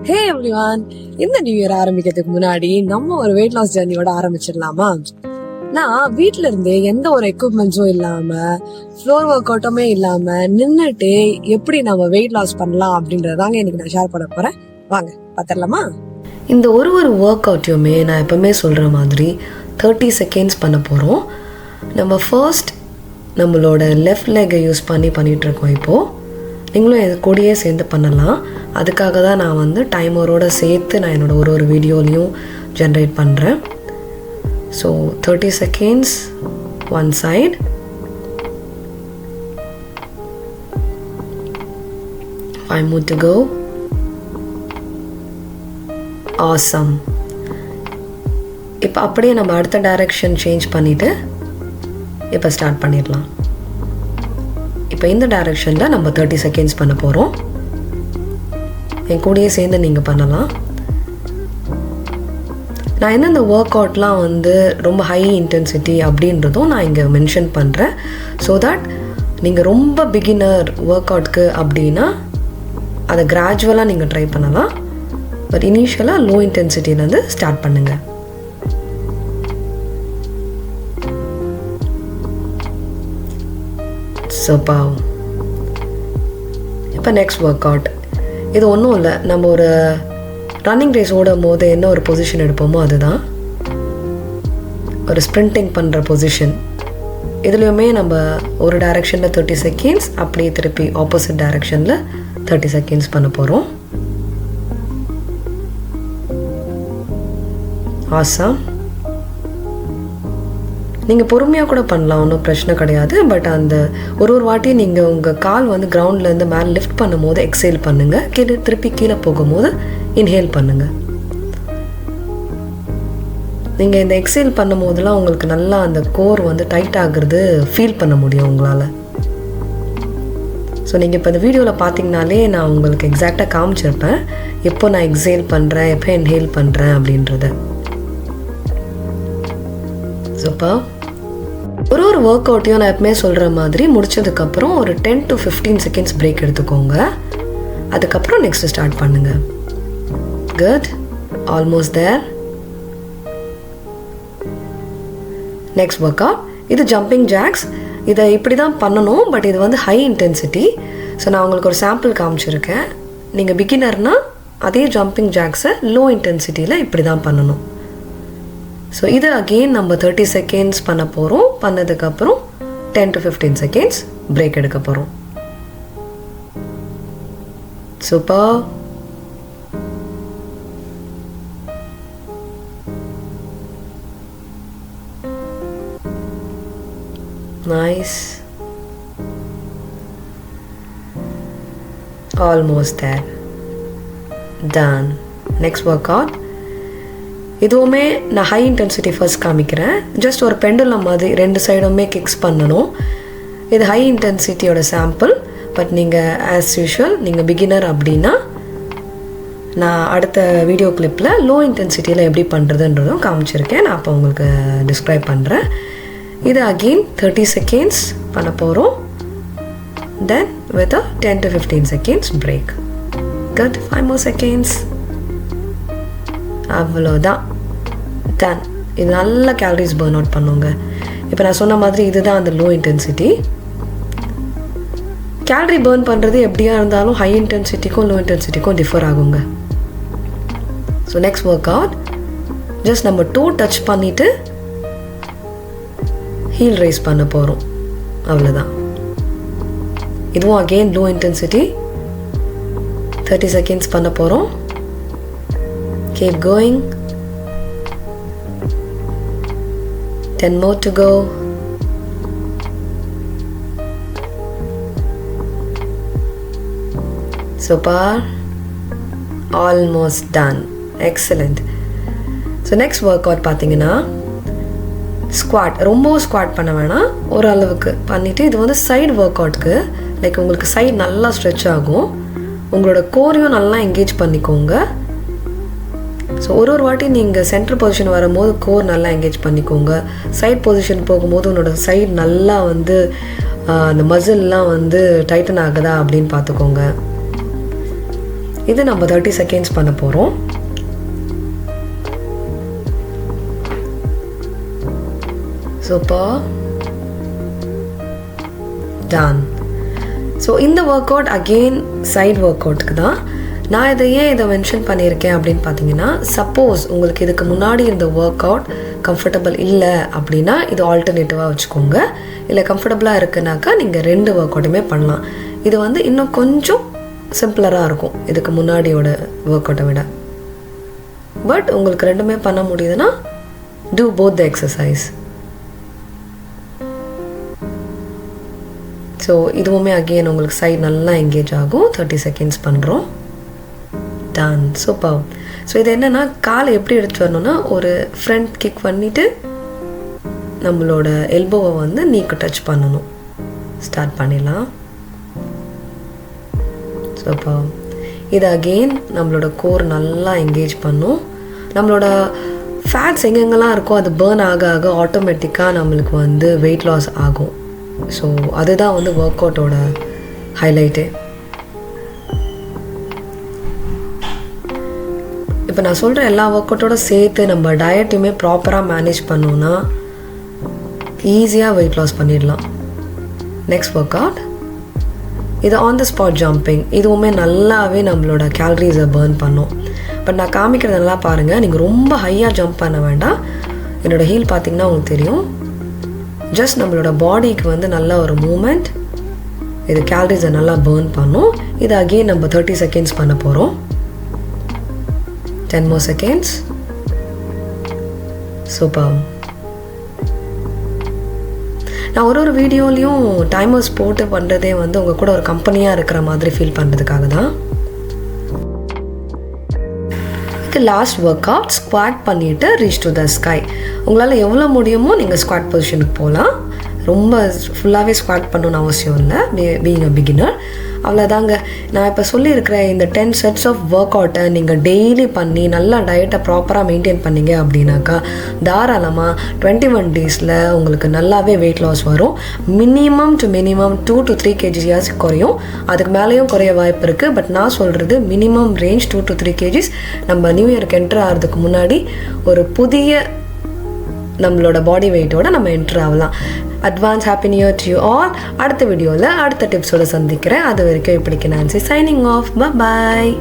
ஹே everyone, இந்த new year ஆரம்பிக்கிறதுக்கு முன்னாடி நம்ம ஒரு வெயிட் லாஸ் ஜர்னியோட ஆரம்பிச்சிடலாமா? நான் வீட்ல இருந்து எந்த ஒரு எக்யூப்மெண்ட்ஸும் இல்லாம, ஃப்ளோர் ஒர்க் அவுட்டுமே இல்லாம நின்னுட்டு எப்படி நம்ம வெயிட் லாஸ் பண்ணலாம் அப்படின்றதாங்க இன்னைக்கு நான் ஷேர் பண்ண போறேன். வாங்க பாத்திரலாமா? இந்த ஒரு ஒர்க் அவுட்டையுமே நான் எப்பவுமே சொல்கிற மாதிரி 30 செகண்ட்ஸ் பண்ண போகிறோம். நம்ம ஃபர்ஸ்ட் நம்மளோட லெஃப்ட் லெக்கை யூஸ் பண்ணிகிட்ருக்கோம். இப்போது நீங்களும் இது கூடயே சேர்ந்து பண்ணலாம். அதுக்காக தான் நான் வந்து டைமரோடு சேர்த்து நான் என்னோடய ஒரு வீடியோலையும் ஜென்ரேட் பண்ணுறேன். So 30 seconds one side, 5 more to go. Awesome. இப்போ அப்படியே நம்ம அடுத்த டைரக்ஷன் சேஞ்ச் பண்ணிவிட்டு இப்போ ஸ்டார்ட் பண்ணிடலாம். இப்போ இந்த டைரக்ஷனில் நம்ம 30 செகண்ட்ஸ் பண்ண போகிறோம். என் கூடயே சேர்ந்து நீங்கள் பண்ணலாம். நான் எந்தெந்த ஒர்க் அவுட்லாம் வந்து ரொம்ப ஹை இன்டென்சிட்டி அப்படின்றதும் நான் இங்கே மென்ஷன் பண்ணுறேன். ஸோ தட் நீங்கள் ரொம்ப பிகினர் ஒர்க் அவுட்க்கு அப்படின்னா அதை கிராஜுவலாக நீங்கள் ட்ரை பண்ணலாம். பட் இனிஷியலாக லோ இன்டென்சிட்டிலேருந்து ஸ்டார்ட் பண்ணுங்கள். சூப்பர். இப்போ நெக்ஸ்ட் ஒர்க் அவுட். இது ஒன்றும் இல்லை, நம்ம ஒரு ரன்னிங் ரேஸ் ஓடும் போது என்ன ஒரு பொசிஷன் எடுப்போமோ அதுதான் ஒரு ஸ்ப்ரிண்டிங் பண்ணுற பொசிஷன். இதுலேயுமே நம்ம ஒரு டைரெக்ஷனில் 30 செகண்ட்ஸ், அப்படியே திருப்பி ஆப்போசிட் டைரெக்ஷனில் 30 செகண்ட்ஸ் பண்ண போகிறோம். ஆசம். நீங்கள் பொறுமையாக கூட பண்ணலாம், ஒன்றும் பிரச்சனை கிடையாது. பட் அந்த ஒரு வாட்டி நீங்கள் உங்கள் கால் வந்து கிரவுண்ட்லேருந்து மேலே லிஃப்ட் பண்ணும் போது எக்ஸேல் பண்ணுங்கள், திருப்பி கீழே போகும்போது இன்ஹேல் பண்ணுங்கள். நீங்கள் இந்த எக்ஸேல் பண்ணும் போதெல்லாம் உங்களுக்கு நல்லா அந்த கோர் வந்து டைட் ஆகுறது ஃபீல் பண்ண முடியும் உங்களால். ஸோ நீங்கள் இப்போ இந்த வீடியோவில் பார்த்தீங்கனாலே நான் உங்களுக்கு எக்ஸாக்டாக காமிச்சிருப்பேன் எப்போ நான் எக்ஸேல் பண்ணுறேன், எப்போ இன்ஹேல் பண்ணுறேன் அப்படின்றத. சூப்பர். ஒரு ஒர்க் அவுட்டையும் நான் எப்பவுமே சொல்கிற மாதிரி முடிச்சதுக்கப்புறம் ஒரு 10 to 15 செகண்ட்ஸ் பிரேக் எடுத்துக்கோங்க. அதுக்கப்புறம் நெக்ஸ்ட்டு ஸ்டார்ட் பண்ணுங்கள். Good. Almost there. Next workout. இது ஜம்பிங் ஜாக்ஸ். இதை இப்படி தான் பண்ணணும், பட் இது வந்து ஹை இன்டென்சிட்டி. ஸோ நான் உங்களுக்கு ஒரு சாம்பிள் காமிச்சிருக்கேன். நீங்கள் பிகினர்னால் அதே ஜம்பிங் ஜாக்ஸை லோ இன்டென்சிட்டியில் இப்படி தான் பண்ணணும். ஸோ இது அகெயின் நம்ம 30 செகண்ட்ஸ் பண்ண போகிறோம். பண்ணதுக்கப்புறம் 10 to 15 செகண்ட்ஸ் பிரேக் எடுக்க போகிறோம். Super. Nice. Almost there. Done. Next workout. இதுவுமே நான் ஹை இன்டென்சிட்டி ஃபர்ஸ்ட் காமிக்கிறேன். ஜஸ்ட் ஒரு பெண்டுலம் மாதிரி ரெண்டு சைடுமே கிக்ஸ் பண்ணணும். இது ஹை இன்டென்சிட்டியோட சாம்பிள். பட் நீங்கள் ஆஸ் யூஷுவல் நீங்கள் பிகினர் அப்படின்னா நான் அடுத்த வீடியோ கிளிப்பில் லோ இன்டென்சிட்டியில் எப்படி பண்ணுறதுன்றதும் காமிச்சிருக்கேன். நான் அப்போ உங்களுக்கு டிஸ்கிரைப் பண்ணுறேன். இது அகெயின் 30 செகண்ட்ஸ் பண்ண போகிறோம். Then with 10 to 15 seconds break. Good. 5 more seconds. அவ்வளோதான். டன். இது நல்ல கேலரிஸ் பர்ன் அவுட் பண்ணுங்க. இப்போ நான் சொன்ன மாதிரி இதுதான் அந்த லோ இன்டென்சிட்டி. கேலரி பர்ன் பண்ணுறது எப்படியா இருந்தாலும் ஹை இன்டென்சிட்டிக்கும் லோ இன்டென்சிட்டிக்கும் டிஃபர் ஆகுங்க. So next work out. Just நம்ம டோ டச் பண்ணிவிட்டு ஹீல் ரைஸ் பண்ண போகிறோம். அவ்வளோதான். இதுவும் அகெயின் லோ இன்டென்சிட்டி. 30 செகண்ட்ஸ் பண்ண போகிறோம். Keep going. 10 more to go. Super. Almost done. Excellent. So next workout பார்த்தீங்கன்னா ஸ்குவாட். ரொம்ப ஸ்குவாட் பண்ண வேணாம், ஓரளவுக்கு பண்ணிவிட்டு இது வந்து சைடு ஒர்க் அவுட்க்கு. லைக் உங்களுக்கு சைடு நல்லா ஸ்ட்ரெச் ஆகும், உங்களோட கோரையும் நல்லா என்கேஜ் பண்ணிக்கோங்க. ஸோ ஒரு வாட்டி நீங்கள் சென்டர் பொசிஷன் வரும்போது கோர் நல்லா என்கேஜ் பண்ணிக்கோங்க. சைட் பொசிஷன் போகும்போது உன்னோட சைடு நல்லா வந்து அந்த மசில்லாம் வந்து டைட்டன் ஆகுதா அப்படின்னு பார்த்துக்கோங்க. இது நம்ம 30 செகண்ட்ஸ் பண்ண போகிறோம். Super, done. ஸோ இந்த ஒர்க் அவுட் அகெயின் சைட் ஒர்க் அவுட்டுக்கு தான். நான் இதை மென்ஷன் பண்ணியிருக்கேன் அப்படின்னு பார்த்தீங்கன்னா, சப்போஸ் உங்களுக்கு இதுக்கு முன்னாடி இருந்த ஒர்க் அவுட் கம்ஃபர்டபுள் இல்லை அப்படின்னா இது ஆல்டர்னேட்டிவாக வச்சுக்கோங்க. இல்லை கம்ஃபர்டபுளாக இருக்குனாக்கா நீங்கள் 2 ஒர்க் அவுட்டுமே பண்ணலாம். இது வந்து இன்னும் கொஞ்சம் சிம்பிளராக இருக்கும் இதுக்கு முன்னாடியோட ஒர்க் அவுட்டை விட. பட் உங்களுக்கு 2மே பண்ண முடியுதுன்னா do both the exercise. So இதுவுமே அகெயின் உங்களுக்கு சைட் நல்லா எங்கேஜ் ஆகும். 30 செகண்ட்ஸ் பண்ணுறோம். Ton, super. ஸோ இது என்னென்னா, காலை எப்படி எடுத்து வரணும்னா, ஒரு ஃப்ரண்ட் கிக் பண்ணிவிட்டு நம்மளோட எல்போவை வந்து நீக்கு டச் பண்ணணும். ஸ்டார்ட் பண்ணிடலாம். சூப்பர். இது அகெயின் நம்மளோட கோர் நல்லா என்கேஜ் பண்ணும். நம்மளோட ஃபேட்ஸ் எங்கெங்கெல்லாம் இருக்கோ அது பேர்ன் ஆக ஆக ஆட்டோமேட்டிக்காக நம்மளுக்கு வந்து வெயிட் லாஸ் ஆகும். ஸோ அதுதான் வந்து ஒர்க் அவுட்டோட ஹைலைட்டே. இப்போ நான் சொல்கிற எல்லா ஒர்க் அவுட்டோட சேர்த்து நம்ம டயட்டையுமே ப்ராப்பராக மேனேஜ் பண்ணோன்னா ஈஸியாக வெயிட் லாஸ் பண்ணிடலாம். நெக்ஸ்ட் ஒர்க் அவுட், இது ஆன் த ஸ்பாட் ஜம்பிங். இதுவுமே நல்லாவே நம்மளோட கேலரிஸை பர்ன் பண்ணும். பட் நான் காமிக்கிறது நல்லா பாருங்கள். நீங்கள் ரொம்ப ஹையாக ஜம்ப் பண்ண வேண்டாம். என்னோடய ஹீல் பார்த்திங்கன்னா உங்களுக்கு தெரியும். ஜஸ்ட் நம்மளோட பாடிக்கு வந்து நல்ல ஒரு மூமெண்ட். இது கேலரிஸை நல்லா பர்ன் பண்ணும். இது அகெயின் நம்ம 30 செகண்ட்ஸ் பண்ண போகிறோம். 10 more seconds. சூப்பர். நான் ஒரு வீடியோலையும் டைமர்ஸ் போட்டு பண்ணுறதே வந்து உங்கள் கூட ஒரு கம்பெனியாக இருக்கிற மாதிரி ஃபீல் பண்ணுறதுக்காக தான். இதுக்கு லாஸ்ட் ஒர்க் அவுட், ஸ்குவாட் பண்ணிவிட்டு ரீச் டு த ஸ்கை. உங்களால் எவ்வளோ முடியுமோ நீங்கள் ஸ்குவாட் பொசிஷனுக்கு போகலாம். ரொம்ப ஃபுல்லாகவே ஸ்குவாட் பண்ணணும்னு அவசியம் இல்லை. பீயிங் அ பிகினர் அவ்வளோதாங்க. நான் இப்போ சொல்லியிருக்கிற இந்த 10 செட்ஸ் ஆஃப் ஒர்க் அவுட்டை நீங்கள் டெய்லி பண்ணி நல்லா டயட்டை ப்ராப்பராக மெயின்டைன் பண்ணிங்க அப்படின்னாக்கா தாராளமாக 21 டேஸில் உங்களுக்கு நல்லாவே வெயிட் லாஸ் வரும். மினிமம் 2 to 3 kgs குறையும். அதுக்கு மேலேயும் குறைய வாய்ப்பு இருக்குது. பட் நான் சொல்கிறது மினிமம் ரேஞ்ச் 2 to 3 kgs. நம்ம நியூ இயருக்கு என்ட்ரு ஆகிறதுக்கு முன்னாடி ஒரு புதிய நம்மளோட பாடி வெயிட்டோட நம்ம என்ட்ரு ஆகலாம். Advance happy new year to you all. அடுத்த வீடியோவில் அடுத்த டிப்ஸோட சந்திக்கிறேன். அது வரைக்கும் இப்படிக்கு நான்சி சைனிங் ஆஃப். பாய்.